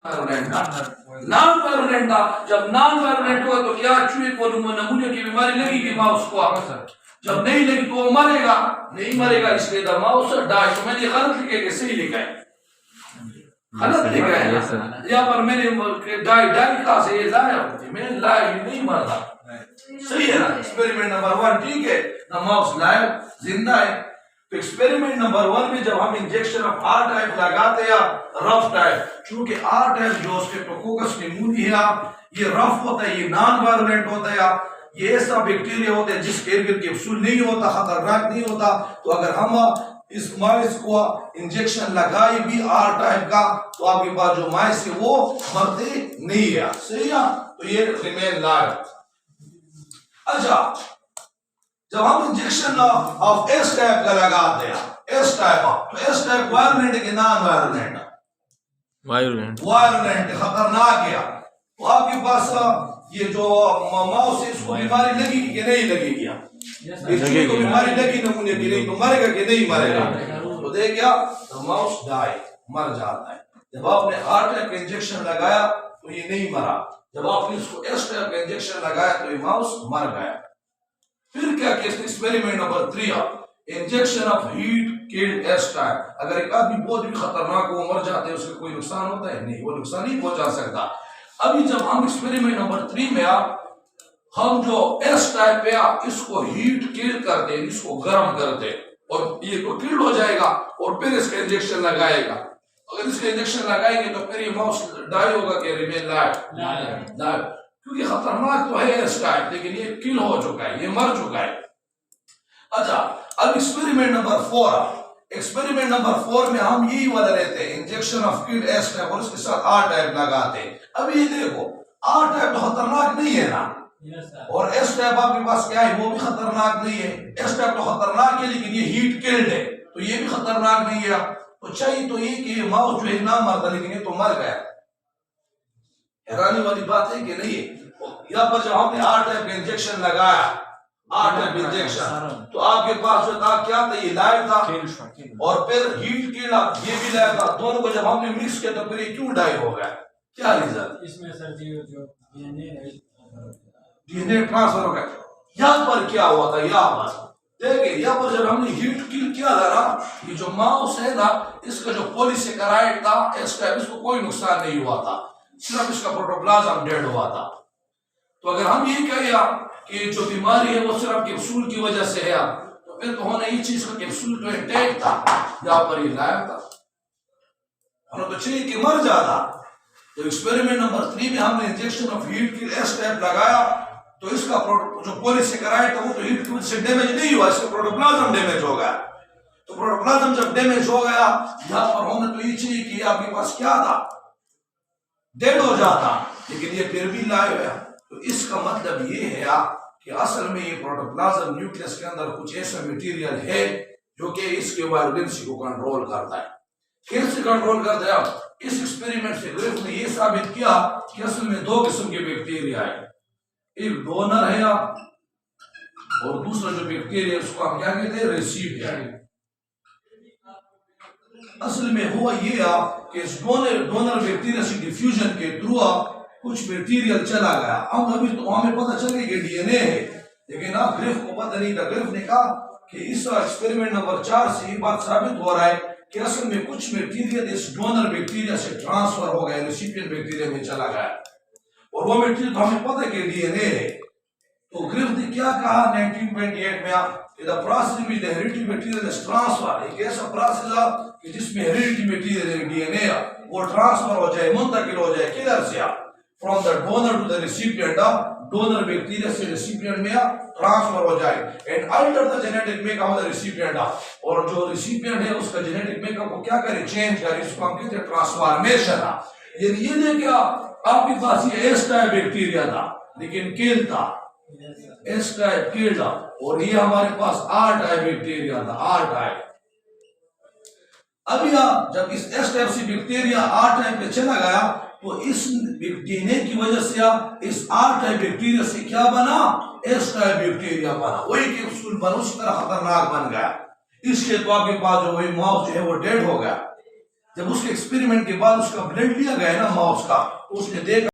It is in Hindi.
नॉन वायरोलेंट था। जब नॉन वायरोलेंट हुआ तो क्या चूहे को नमूने की बीमारी लगेगी माउस को? जब नहीं लगी तो वो मरेगा, नहीं मरेगा, इसलिए द माउस डाई। तो मैंने गलत लिखे कि सही लिखा है? गलत लिखा है। यहाँ पर मैंने डाई डाई कहा से ये लाया होती, मैं लाया नहीं मरता। सही है ना? एक्सपेरिमेंट नंबर 1 ठीक है, द माउस लाइव जिंदा है। तो एक्सपेरिमेंट नंबर 1 में जब हम इंजेक्शन ऑफ आर टाइप लगाते हैं रफ टाइप, चूंकि आर टाइप जो स्ट्रेप्टोकोकस निमोनिया ये रफ होता है, ये नॉन वायरोलेंट होता है, ये ऐसा बैक्टीरिया होता है जिस कैरियर कैप्सूल नहीं होता, खतरनाक नहीं होता। तो अगर हम इस माइस को इंजेक्शन लगाए भी आर टाइप का तो आपके पास जो माइस है वो मरते नहीं है। सही है? तो ये रिमेन लाइव। अच्छा, जब हम इंजेक्शन ऑफ एस टाइप का लगाते हैं, एस टाइप तो एस टाइप वायरोलेंट के नॉन वायरोलेंट? वायरोलेंट खतरनाक है। तो आपके पास ये जो माउस है इसको बीमारी लगेगी कि नहीं लगेगी? इसकी को बीमारी लगी नमूने की नहीं तो मरेगा कि नहीं मरेगा? तो देख क्या, तो माउस डाई, मर जाता है। जब आपने आर टाइप का इंजेक्शन लगाया तो ये नहीं मरा, जब आपने इसको एस टाइप का इंजेक्शन लगाया तो ये माउस मर गया। फिर क्या case? Experiment number 3 injection of heat killed S type. अगर एक आदमी बहुत भी खतरनाक हो मर जाते हैं, उसका कोई नुकसान होता है? नहीं, वो नुकसान नहीं पहुंचा सकता। अभी जब हम एक्सपेरिमेंट नंबर 3 में हम जो एस टाइप पे इसको हीट किल करते हैं, इसको गर्म करते हैं और ये तो किल हो जाएगा और फिर इसका इंजेक्शन लगाएगा। अगर इसका इंजेक्शन लगाएंगे तो फिर ये माउस डाई होगा कि रिमेन लाइव? क्योंकि खतरनाक तो है एस टाइप, लेकिन ये किल हो चुका है, ये मर चुका है। अच्छा, अब एक्सपेरिमेंट नंबर 4 एक्सपेरिमेंट नंबर 4 में हम यही वाला लेते हैं, injection of killed S type और उसके साथ आर टाइप लगाते हैं। अब ये देखो, आर टाइप तो खतरनाक नहीं है ना, और एस टाइप आपके पास क्या है? वो भी खतरनाक नहीं है। एस टाइप तो खतरनाक है लेकिन ये हीट किल्ड है, तो ये भी खतरनाक नहीं है। तो चाहिए तो ये कि माउस जो है ना मरता, लेकिन ये तो मर गया। हैरानी वाली बात है कि नहीं? यहाँ पर जब हमने आर टाइप का इंजेक्शन लगाया, आर टाइप इंजेक्शन, तो आपके पास जो था क्या था? ये लाइव था और फिर हीट किल्ड ये भी लाइव था। दोनों को जब हमने मिक्स किया तो फिर ये क्यों डाई हो गया? क्या रीजन? इसमें सर जो डीएनए ट्रांसफर हो गया। यहाँ पर क्या हुआ था? यहाँ पर देखिए, यहाँ पर जब हमने हीट किल किया था ना, ये जो माउस है ना, इसका जो पॉलीसेकेराइड था एस टाइप, इसको कोई नुकसान नहीं हुआ था, सिर्फ इसका प्रोटोप्लाज्म डेड हुआ था। तो अगर हम ये कहें कि जो बीमारी है वो सिर्फ कैप्सूल की वजह से है, तो फिर तो होना ये चीज का कैप्सूल तो इंटैक्ट था, यहाँ पर ये लाइव था, तो चाहिए कि मर जाता। तो एक्सपेरिमेंट नंबर 3 में हमने injection of heat kill S type लगाया, तो इसका जो पॉलीसेकेराइड था वो तो हीट से डैमेज नहीं हुआ, इसका प्रोटोप्लाज्म डैमेज हो गया। तो प्रोटोप्लाज्म जब डैमेज हो गया, यहाँ पर होना तो ये चाहिए कि आपके पास क्या था? डेड हो जाता, लेकिन ये फिर भी लाइव है। तो इसका मतलब ये है कि असल में ये प्रोटोप्लाज्म न्यूक्लियस के अंदर कुछ ऐसा मटेरियल है जो कि इसके वायलेंसी को कंट्रोल करता है। कैसे कंट्रोल करता है? इस एक्सपेरिमेंट से ग्रिफ ने ये साबित किया कि असल में 2 किस्म के बैक्टीरिया है, एक डोनर है और दूसरा जो बैक्टीरिया उसको हम क्या कहते हैं? रेसिपिएंट। असल में हुआ ये कि इस डोनर बैक्टीरिया से डिफ्यूजन के थ्रू कुछ बैक्टीरियल चला गया। हम अभी तो हमें पता चल गया कि डीएनए है, लेकिन ग्रिफ को पता नहीं था। ग्रिफ ने कहा कि इस एक्सपेरिमेंट नंबर 4 से ये बात साबित हो रहा है कि असल में कुछ बैक्टीरिया इस डोनर बैक्टीरिया से ट्रांसफर हो गया, रेसिपिएंट बैक्टीरिया में चला गया, और वो बैक्टीरिया तो हमें पता है कि डीएनए है। तो ग्रिफ ने क्या कहा 1928 में कि the process which the heredity material is transfer, एक ऐसा प्रोसेस है कि जिसमें हेरिडिटी मटेरियल डीएनए वो ट्रांसफर हो जाए, मुंतकिल हो जाए, किधर से? From the donor to the recipient, donor bacteria से रेसिपिएंट में ट्रांसफर हो जाए and alter the genetic makeup of the recipient, और जो रेसिपिएंट है उसका जेनेटिक मेकअप को क्या करे? चेंज करे। इसको हम कहते हैं ट्रांसफॉर्मेशन। ये नहीं क्या आपके पास ये एस टाइप बैक्टीरिया था लेकिन किल था, एस टाइप किल था, और ये हमारे पास आर टाइप बैक्टीरिया था, आर टाइप। अब जब इस एस टाइप से बैक्टीरिया आर टाइप पे चला गया तो इस डीएनए की वजह से इस आर टाइप बैक्टीरिया से क्या बना? एस टाइप बैक्टीरिया बना, वही कैप्सूल बना, उसी तरह खतरनाक बन गया। इसलिए तो आपके पास जो वही माउस जो है वो डेड हो गया। जब उसके एक्सपेरिमेंट के बाद उसका ब्लड लिया गया ना माउस का, तो उसने देखा